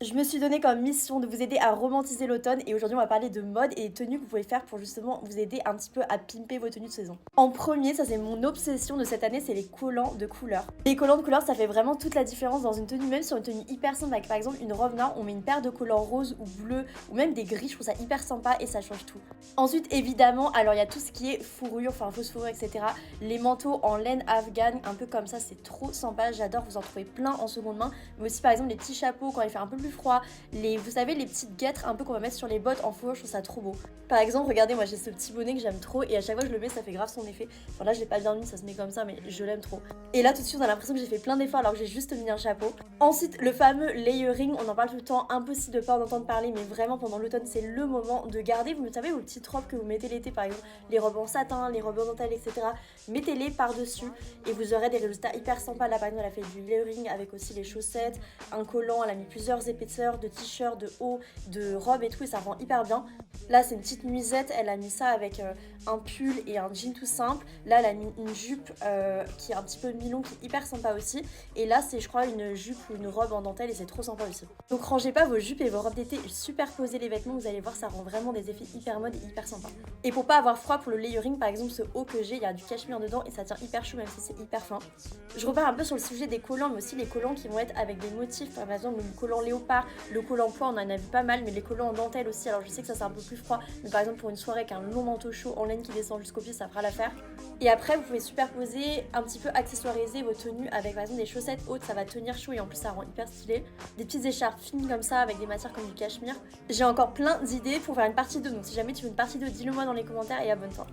Je me suis donné comme mission de vous aider à romantiser l'automne et aujourd'hui on va parler de mode et des tenues que vous pouvez faire pour justement vous aider un petit peu à pimper vos tenues de saison. En premier, ça c'est mon obsession de cette année, c'est les collants de couleur. Les collants de couleur, ça fait vraiment toute la différence dans une tenue, même sur une tenue hyper simple avec par exemple une robe noire, on met une paire de collants roses ou bleus ou même des gris, je trouve ça hyper sympa et ça change tout. Ensuite évidemment, alors il y a tout ce qui est fourrure, enfin fausse fourrure etc. Les manteaux en laine afghane, un peu comme ça, c'est trop sympa, j'adore, vous en trouvez plein en seconde main, mais aussi par exemple les petits chapeaux quand il fait un peu plus froid, vous savez, les petites guêtres un peu qu'on va mettre sur les bottes en fourrure, je trouve ça trop beau. Par exemple, regardez, moi j'ai ce petit bonnet que j'aime trop et à chaque fois que je le mets, ça fait grave son effet. Enfin là, je l'ai pas bien mis, ça se met comme ça, mais je l'aime trop. Et là, tout de suite, on a l'impression que j'ai fait plein d'efforts alors que j'ai juste mis un chapeau. Ensuite, le fameux layering, on en parle tout le temps, impossible de pas en entendre parler, mais vraiment pendant l'automne, c'est le moment de garder, vous savez, vos petites robes que vous mettez l'été, par exemple, les robes en satin, les robes en dentelle, etc. Mettez-les par-dessus et vous aurez des résultats hyper sympas. Là, par exemple, elle a fait du layering avec aussi les chaussettes, un collant, elle a mis plusieurs épaisseurs de t-shirts, de hauts, de robes et tout, et ça rend hyper bien. Là, c'est une petite nuisette, elle a mis ça avec un pull et un jean tout simple. Là, elle a mis une jupe qui est un petit peu mi-long, qui est hyper sympa aussi. Et là, c'est, je crois, une jupe ou une robe en dentelle et c'est trop sympa aussi. Donc, rangez pas vos jupes et vos robes d'été, superposez les vêtements, vous allez voir, ça rend vraiment des effets hyper mode et hyper sympa. Et pour pas avoir froid pour le layering, par exemple, ce haut que j'ai, il y a du cachemire dedans et ça tient hyper chaud, même si c'est hyper fin. Je repars un peu sur le sujet des collants, mais aussi les collants qui vont être avec des motifs. Par exemple, le collant léopard, le collant pois, on en a vu pas mal, mais les collants en dentelle aussi. Alors, je sais que ça c'est un peu plus froid, mais par exemple, pour une soirée avec un long manteau chaud en laine qui descend jusqu'au pied, ça fera l'affaire. Et après, vous pouvez superposer, un petit peu accessoiriser vos tenues avec par exemple des chaussettes hautes, ça va tenir chaud et en plus ça rend hyper stylé. Des petites écharpes fines comme ça avec des matières comme du cachemire. J'ai encore plein d'idées pour faire une partie 2, donc si jamais tu veux une partie 2, dis-le moi dans les commentaires et abonne-toi.